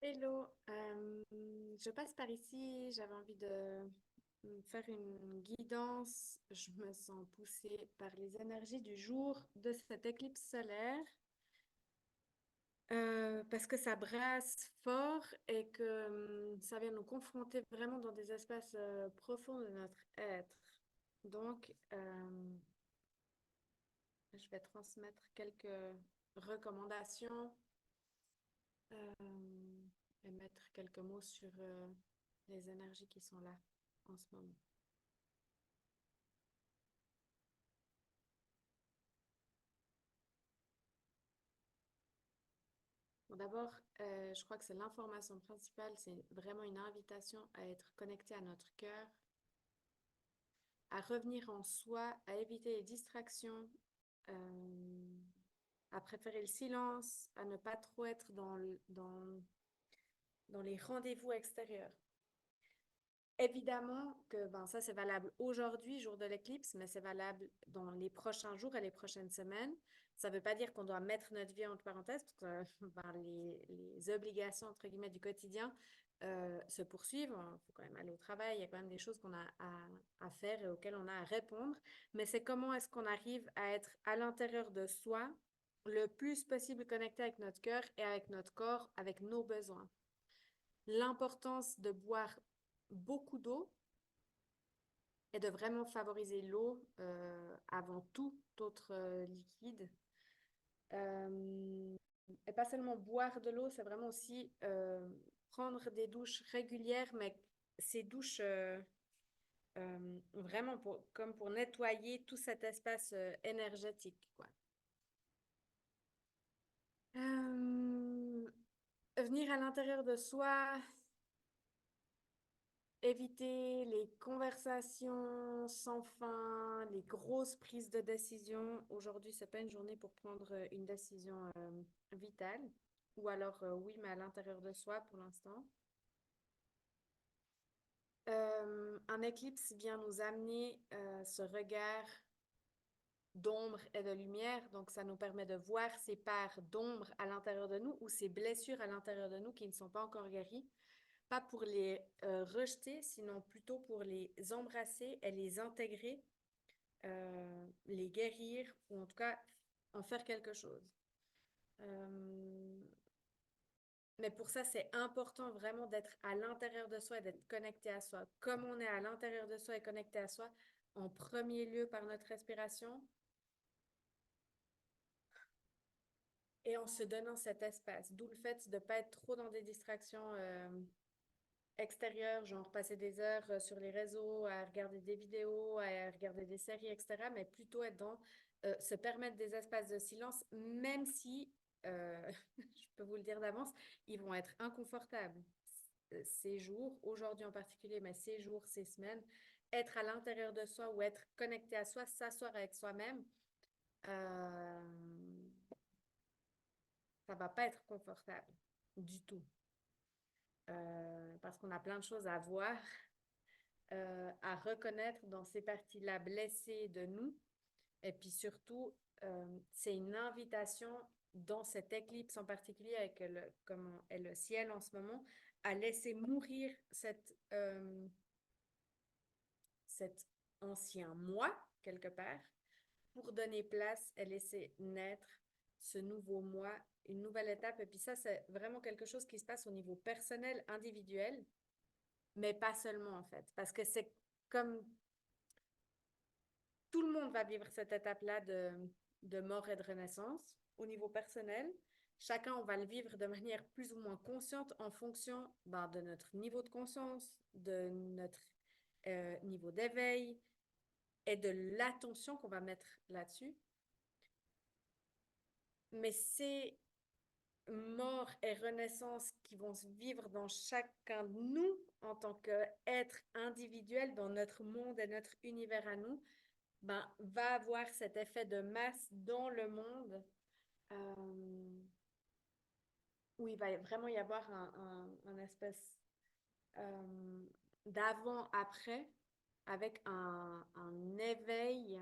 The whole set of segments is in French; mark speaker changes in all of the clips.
Speaker 1: Hello, je passe par ici, j'avais envie de faire une guidance. Je me sens poussée par les énergies du jour de cette éclipse solaire parce que ça brasse fort et que ça vient nous confronter vraiment dans des espaces profonds de notre être. Donc, je vais transmettre quelques recommandations et mettre quelques mots sur les énergies qui sont là en ce moment. Bon, d'abord, je crois que c'est l'information principale, c'est vraiment une invitation à être connecté à notre cœur, à revenir en soi, à éviter les distractions, à préférer le silence, à ne pas trop être dans les rendez-vous extérieurs. Évidemment que ben, ça, c'est valable aujourd'hui, jour de l'éclipse, mais c'est valable dans les prochains jours et les prochaines semaines. Ça ne veut pas dire qu'on doit mettre notre vie entre parenthèses, parce que ben, les obligations, entre guillemets, du quotidien se poursuivent. Il faut quand même aller au travail, il y a quand même des choses qu'on a à faire et auxquelles on a à répondre. Mais c'est comment est-ce qu'on arrive à être à l'intérieur de soi le plus possible connecté avec notre cœur et avec notre corps, avec nos besoins. L'importance de boire beaucoup d'eau et de vraiment favoriser l'eau avant tout autre liquide. Et pas seulement boire de l'eau, c'est vraiment aussi prendre des douches régulières, mais ces douches vraiment comme pour nettoyer tout cet espace énergétique, quoi. Venir à l'intérieur de soi, éviter les conversations sans fin, les grosses prises de décision. Aujourd'hui, c'est pas une journée pour prendre une décision vitale. Ou alors, oui, mais à l'intérieur de soi pour l'instant. Un éclipse vient nous amener ce regard d'ombre et de lumière. Donc, ça nous permet de voir ces parts d'ombre à l'intérieur de nous ou ces blessures à l'intérieur de nous qui ne sont pas encore guéries. Pas pour les rejeter, sinon plutôt pour les embrasser et les intégrer, les guérir ou en tout cas en faire quelque chose. Euh, mais pour ça, c'est important vraiment d'être à l'intérieur de soi et d'être connecté à soi. Comme on est à l'intérieur de soi et connecté à soi, en premier lieu par notre respiration et en se donnant cet espace. D'où le fait de ne pas être trop dans des distractions extérieures, genre passer des heures sur les réseaux, à regarder des vidéos, à regarder des séries, etc., mais plutôt être dans se permettre des espaces de silence, même si, je peux vous le dire d'avance, ils vont être inconfortables. Ces jours, aujourd'hui en particulier, mais ces jours, ces semaines, être à l'intérieur de soi ou être connecté à soi, s'asseoir avec soi-même, euh, ça va pas être confortable du tout. Parce qu'on a plein de choses à voir, à reconnaître dans ces parties-là blessées de nous. Et puis surtout, c'est une invitation dans cette éclipse en particulier, avec comme est le ciel en ce moment, à laisser mourir cet ancien moi, quelque part, pour donner place et laisser naître ce nouveau moi, une nouvelle étape. Et puis ça, c'est vraiment quelque chose qui se passe au niveau personnel, individuel, mais pas seulement en fait, parce que c'est comme tout le monde va vivre cette étape-là de mort et de renaissance au niveau personnel. Chacun, on va le vivre de manière plus ou moins consciente en fonction ben, de notre niveau de conscience, de notre niveau d'éveil et de l'attention qu'on va mettre là-dessus. Mais c'est mort et renaissance qui vont se vivre dans chacun de nous en tant qu'être individuel dans notre monde et notre univers à nous, ben, va avoir cet effet de masse dans le monde où il va vraiment y avoir un espèce d'avant-après avec un éveil,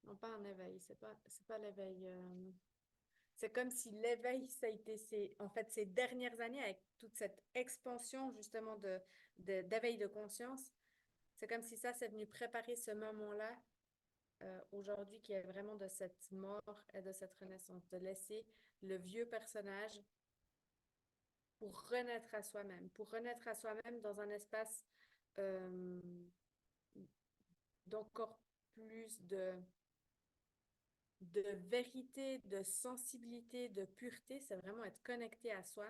Speaker 1: non pas un éveil, c'est pas l'éveil, c'est comme si l'éveil, ça a été en fait, ces dernières années, avec toute cette expansion justement d'éveil de conscience, c'est comme si ça, c'est venu préparer ce moment-là aujourd'hui qui est vraiment de cette mort et de cette renaissance, de laisser le vieux personnage pour renaître à soi-même dans un espace euh, d'encore plus de vérité, de sensibilité, de pureté. C'est vraiment être connecté à soi.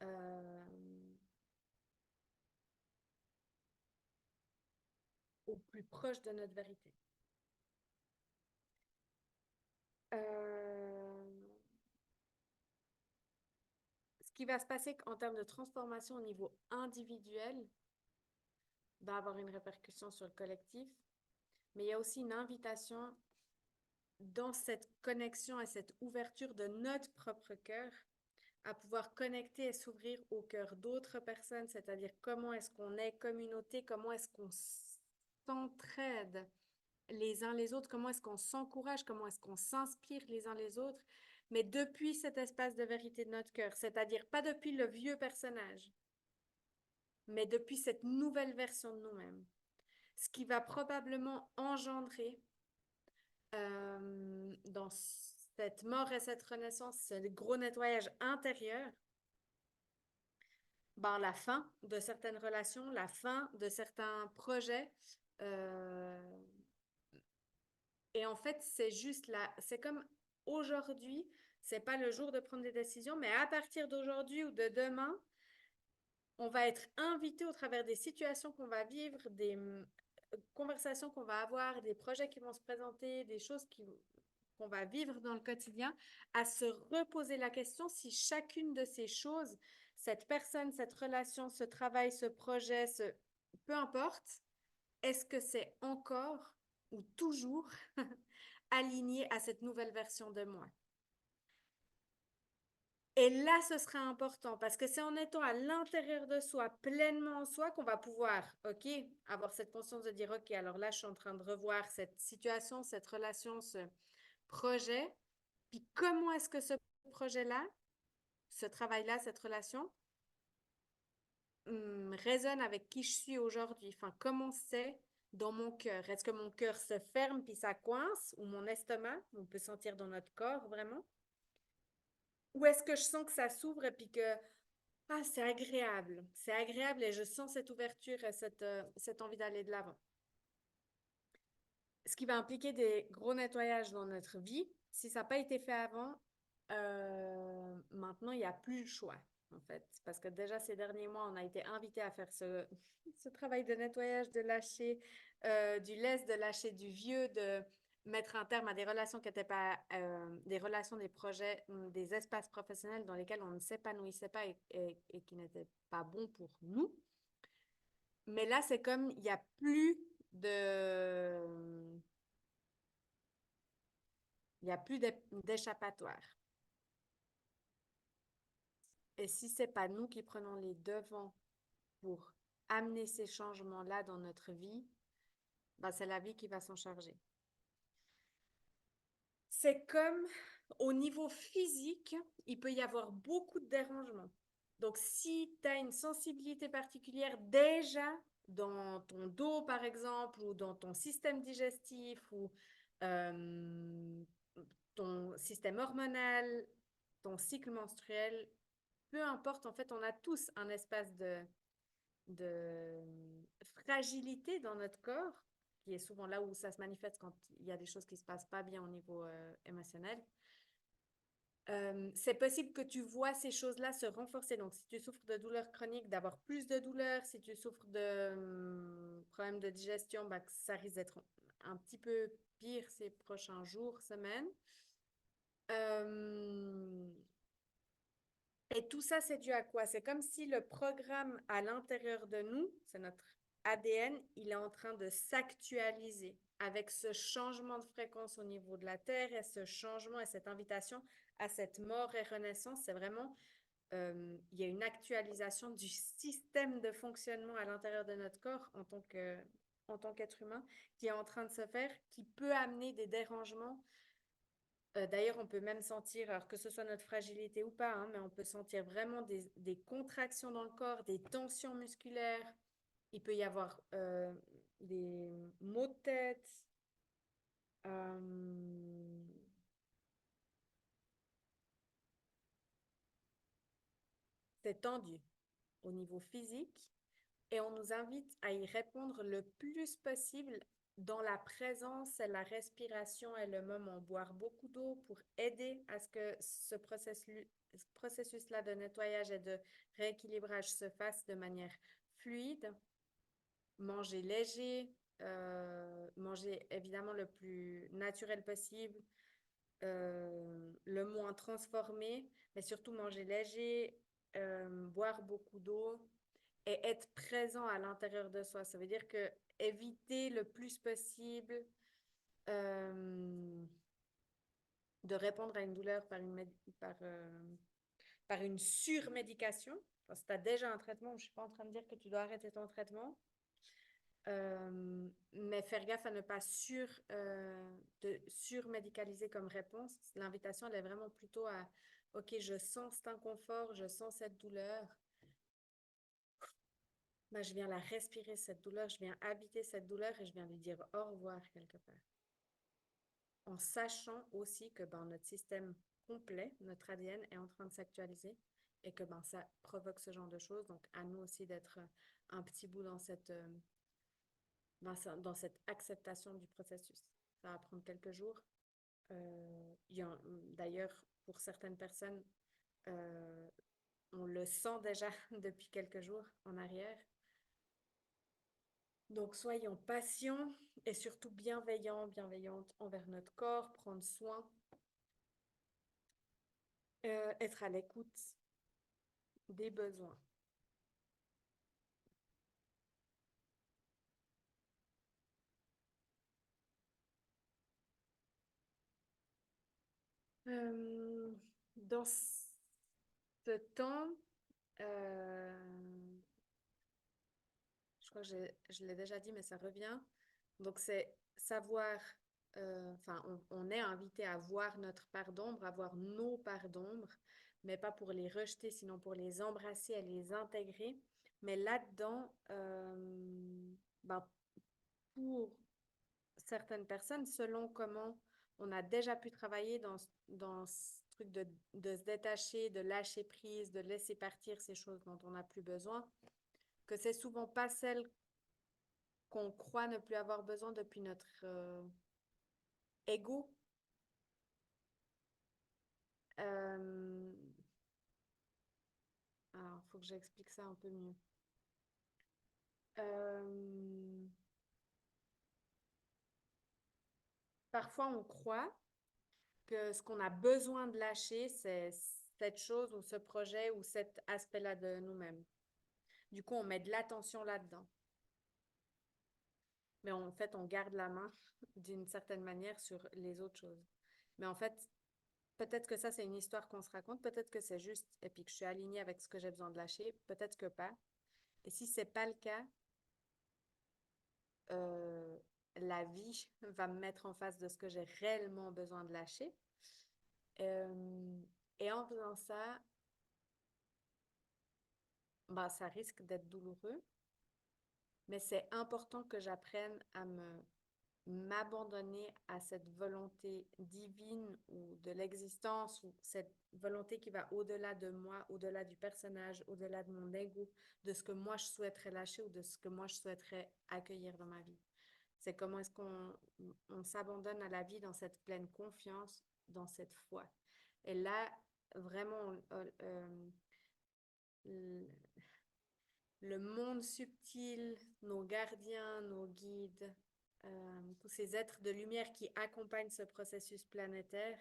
Speaker 1: euh, au plus proche de notre vérité. Euh, Ce qui va se passer en termes de transformation au niveau individuel va avoir une répercussion sur le collectif, mais il y a aussi une invitation dans cette connexion et cette ouverture de notre propre cœur à pouvoir connecter et s'ouvrir au cœur d'autres personnes, c'est-à-dire comment est-ce qu'on est communauté, comment est-ce qu'on s'entraide les uns les autres, comment est-ce qu'on s'encourage, comment est-ce qu'on s'inspire les uns les autres, mais depuis cet espace de vérité de notre cœur, c'est-à-dire pas depuis le vieux personnage, mais depuis cette nouvelle version de nous-mêmes. Ce qui va probablement engendrer dans cette mort et cette renaissance, ce gros nettoyage intérieur, ben, la fin de certaines relations, la fin de certains projets. Euh, et en fait, c'est juste là, c'est comme aujourd'hui, c'est pas le jour de prendre des décisions, mais à partir d'aujourd'hui ou de demain, on va être invité au travers des situations qu'on va vivre, des conversations qu'on va avoir, des projets qui vont se présenter, des choses qu'on va vivre dans le quotidien, à se reposer la question si chacune de ces choses, cette personne, cette relation, ce travail, ce projet, peu importe, est-ce que c'est encore ou toujours aligné à cette nouvelle version de moi? Et là, ce sera important parce que c'est en étant à l'intérieur de soi, pleinement en soi, qu'on va pouvoir, OK, avoir cette conscience de dire, OK, alors là, je suis en train de revoir cette situation, cette relation, ce projet. Puis comment est-ce que ce projet-là, ce travail-là, cette relation, résonne avec qui je suis aujourd'hui? Enfin, comment c'est dans mon cœur? Est-ce que mon cœur se ferme puis ça coince ou mon estomac, on peut sentir dans notre corps vraiment? Ou est-ce que je sens que ça s'ouvre et puis que ah, c'est agréable et je sens cette ouverture et cette envie d'aller de l'avant. Ce qui va impliquer des gros nettoyages dans notre vie. Si ça n'a pas été fait avant, maintenant, il n'y a plus le choix, en fait. Parce que déjà, ces derniers mois, on a été invités à faire ce travail de nettoyage, de lâcher du lest, de lâcher du vieux, de mettre un terme à des relations qui n'étaient pas des relations, des projets, des espaces professionnels dans lesquels on ne s'épanouissait pas et qui n'étaient pas bons pour nous. Mais là, c'est comme il n'y a plus de il n'y a plus d'échappatoire. Et si ce n'est pas nous qui prenons les devants pour amener ces changements-là dans notre vie, ben c'est la vie qui va s'en charger. C'est comme au niveau physique, il peut y avoir beaucoup de dérangements. Donc, si tu as une sensibilité particulière déjà dans ton dos, par exemple, ou dans ton système digestif, ou euh, ton système hormonal, ton cycle menstruel, peu importe, en fait, on a tous un espace de fragilité dans notre corps, qui est souvent là où ça se manifeste quand il y a des choses qui ne se passent pas bien au niveau émotionnel. C'est possible que tu vois ces choses-là se renforcer. Donc, si tu souffres de douleurs chroniques, d'avoir plus de douleurs. Si tu souffres de problèmes de digestion, bah, ça risque d'être un petit peu pire ces prochains jours, semaines. Euh, et tout ça, c'est dû à quoi? C'est comme si le programme à l'intérieur de nous, c'est notre ADN, il est en train de s'actualiser avec ce changement de fréquence au niveau de la Terre et ce changement et cette invitation à cette mort et renaissance. C'est vraiment, il y a une actualisation du système de fonctionnement à l'intérieur de notre corps en tant qu'être humain qui est en train de se faire, qui peut amener des dérangements D'ailleurs, on peut même sentir, alors que ce soit notre fragilité ou pas, hein, mais on peut sentir vraiment des contractions dans le corps, des tensions musculaires. Il peut y avoir des maux de tête. euh, c'est tendu au niveau physique et on nous invite à y répondre le plus possible dans la présence et la respiration et le moment. Boire beaucoup d'eau pour aider à ce que ce processus-là de nettoyage et de rééquilibrage se fasse de manière fluide. Manger léger, manger évidemment le plus naturel possible, le moins transformé, mais surtout manger léger, boire beaucoup d'eau et être présent à l'intérieur de soi. Ça veut dire que éviter le plus possible euh, de répondre à une douleur par une surmédication. Enfin, si tu as déjà un traitement, je ne suis pas en train de dire que tu dois arrêter ton traitement, mais faire gaffe à ne pas de surmédicaliser comme réponse. L'invitation, elle est vraiment plutôt à, OK, je sens cet inconfort, je sens cette douleur. Ben, je viens la respirer, cette douleur, je viens habiter cette douleur et je viens lui dire au revoir quelque part. En sachant aussi que ben, notre système complet, notre ADN est en train de s'actualiser et que ben, ça provoque ce genre de choses. Donc, à nous aussi d'être un petit bout dans cette acceptation du processus. Ça va prendre quelques jours. D'ailleurs, pour certaines personnes, euh, on le sent déjà depuis quelques jours en arrière. Donc, soyons patients et surtout bienveillantes envers notre corps, prendre soin, être à l'écoute des besoins. Euh, dans ce temps, euh, je crois que je l'ai déjà dit, mais ça revient. Donc, c'est savoir, enfin, on est invité à voir notre part d'ombre, à voir nos parts d'ombre, mais pas pour les rejeter, sinon pour les embrasser et les intégrer. Mais là-dedans, ben, pour certaines personnes, selon comment on a déjà pu travailler dans ce truc de se détacher, de lâcher prise, de laisser partir ces choses dont on n'a plus besoin, que c'est souvent pas celles qu'on croit ne plus avoir besoin depuis notre ego. Euh, alors, il faut que j'explique ça un peu mieux. Euh, parfois, on croit que ce qu'on a besoin de lâcher, c'est cette chose ou ce projet ou cet aspect-là de nous-mêmes. Du coup, on met de l'attention là-dedans. Mais en fait, on garde la main d'une certaine manière sur les autres choses. Mais en fait, peut-être que ça, c'est une histoire qu'on se raconte, peut-être que c'est juste, et puis que je suis alignée avec ce que j'ai besoin de lâcher, peut-être que pas. Et si c'est pas le cas, euh, la vie va me mettre en face de ce que j'ai réellement besoin de lâcher. Euh, et en faisant ça, bah, ça risque d'être douloureux, mais c'est important que j'apprenne à m'abandonner à cette volonté divine ou de l'existence ou cette volonté qui va au-delà de moi, au-delà du personnage, au-delà de mon ego, de ce que moi je souhaiterais lâcher ou de ce que moi je souhaiterais accueillir dans ma vie. C'est comment est-ce qu'on s'abandonne à la vie dans cette pleine confiance, dans cette foi. Et là, vraiment, le monde subtil, nos gardiens, nos guides, tous ces êtres de lumière qui accompagnent ce processus planétaire,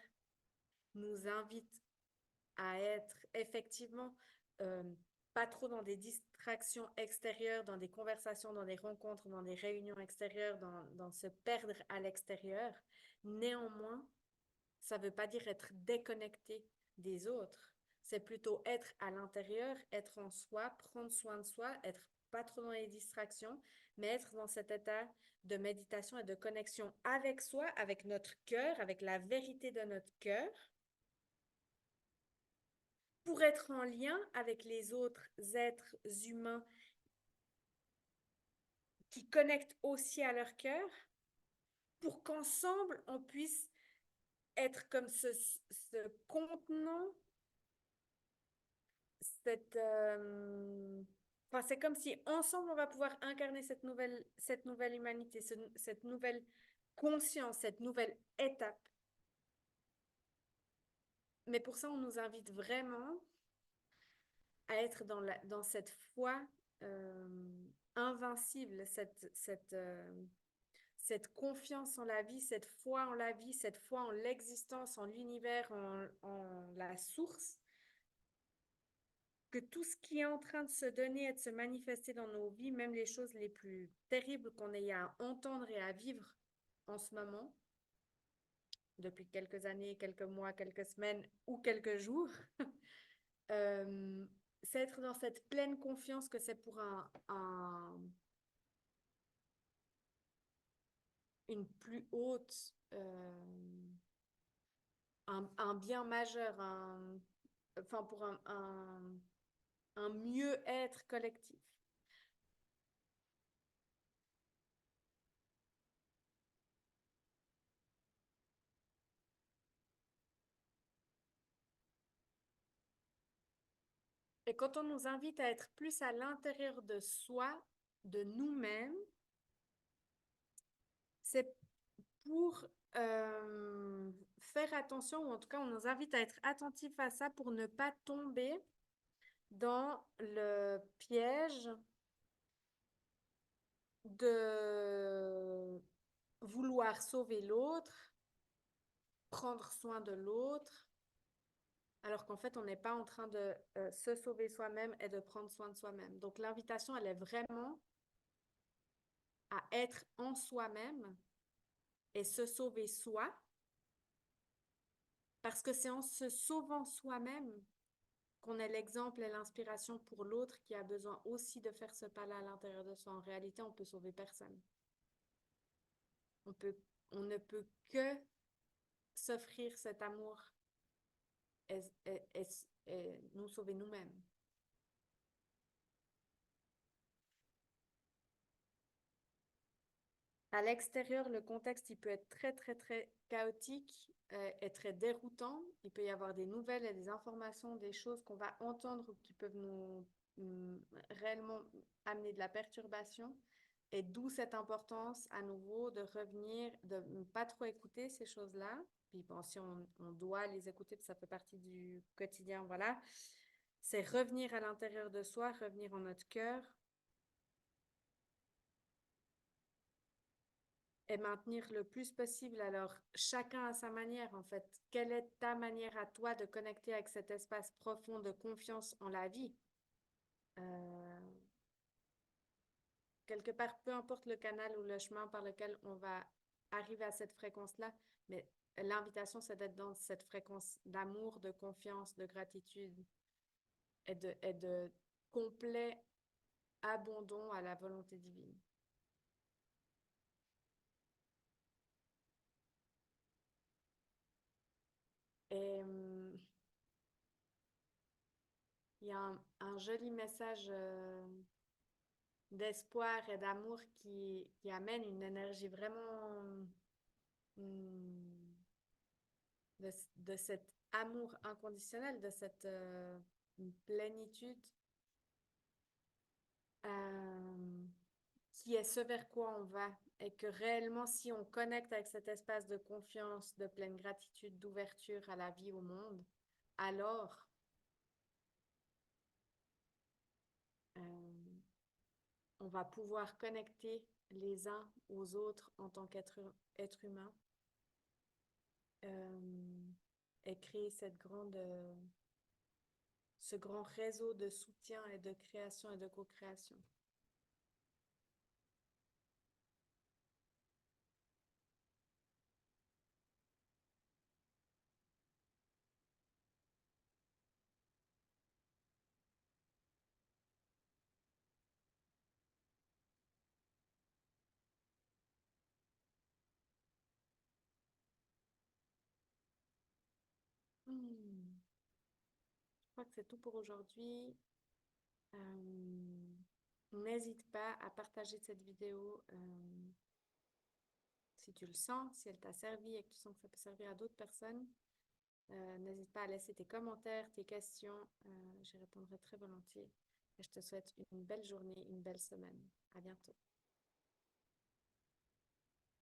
Speaker 1: nous invitent à être effectivement euh, pas trop dans des distractions extérieures, dans des conversations, dans des rencontres, dans des réunions extérieures, dans se perdre à l'extérieur. Néanmoins, ça ne veut pas dire être déconnecté des autres. C'est plutôt être à l'intérieur, être en soi, prendre soin de soi, être pas trop dans les distractions, mais être dans cet état de méditation et de connexion avec soi, avec notre cœur, avec la vérité de notre cœur, pour être en lien avec les autres êtres humains qui connectent aussi à leur cœur, pour qu'ensemble, on puisse être comme ce contenant, cette... Enfin, c'est comme si ensemble, on va pouvoir incarner cette nouvelle humanité, cette nouvelle conscience, cette nouvelle étape. Mais pour ça, on nous invite vraiment à être dans cette foi invincible, cette confiance en la vie, cette foi en la vie, cette foi en l'existence, en l'univers, en la source, que tout ce qui est en train de se donner et de se manifester dans nos vies, même les choses les plus terribles qu'on ait à entendre et à vivre en ce moment, depuis quelques années, quelques mois, quelques semaines ou quelques jours, c'est être dans cette pleine confiance que c'est pour une plus haute, un bien majeur, enfin pour un mieux-être collectif. Et quand on nous invite à être plus à l'intérieur de soi, de nous-mêmes, c'est pour faire attention, ou en tout cas on nous invite à être attentif à ça pour ne pas tomber dans le piège de vouloir sauver l'autre, prendre soin de l'autre, alors qu'en fait, on n'est pas en train de se sauver soi-même et de prendre soin de soi-même. Donc, l'invitation, elle est vraiment à être en soi-même et se sauver soi, parce que c'est en se sauvant soi-même qu'on est l'exemple et l'inspiration pour l'autre qui a besoin aussi de faire ce pas-là à l'intérieur de soi. En réalité, on peut sauver personne. On peut, on ne peut que s'offrir cet amour et, et, et, et nous sauver nous-mêmes. À l'extérieur, le contexte, il peut être très, très, très chaotique et très déroutant. Il peut y avoir des nouvelles et des informations, des choses qu'on va entendre qui peuvent nous réellement amener de la perturbation. Et d'où cette importance à nouveau de revenir, de ne pas trop écouter ces choses-là. Puis bon, si on doit les écouter, puis ça fait partie du quotidien, voilà. C'est revenir à l'intérieur de soi, revenir en notre cœur, et maintenir le plus possible. Alors, chacun à sa manière, en fait. Quelle est ta manière à toi de connecter avec cet espace profond de confiance en la vie? Euh, Quelque part, peu importe le canal ou le chemin par lequel on va arriver à cette fréquence-là, mais l'invitation, c'est d'être dans cette fréquence d'amour, de confiance, de gratitude et de complet abandon à la volonté divine. Et il y a un joli message d'espoir et d'amour qui amène une énergie vraiment hum, de cet amour inconditionnel, de cette plénitude euh, qui est ce vers quoi on va. Et que réellement, si on connecte avec cet espace de confiance, de pleine gratitude, d'ouverture à la vie, au monde, alors euh, on va pouvoir connecter les uns aux autres en tant qu'être humain euh, et créer ce grand réseau de soutien et de création et de co-création. crois que c'est tout pour aujourd'hui. Euh, N'hésite pas à partager cette vidéo si tu le sens, si elle t'a servi et que tu sens que ça peut servir à d'autres personnes. N'hésite pas à laisser tes commentaires, tes questions. J'y répondrai très volontiers. Et je te souhaite une belle journée, une belle semaine. À bientôt.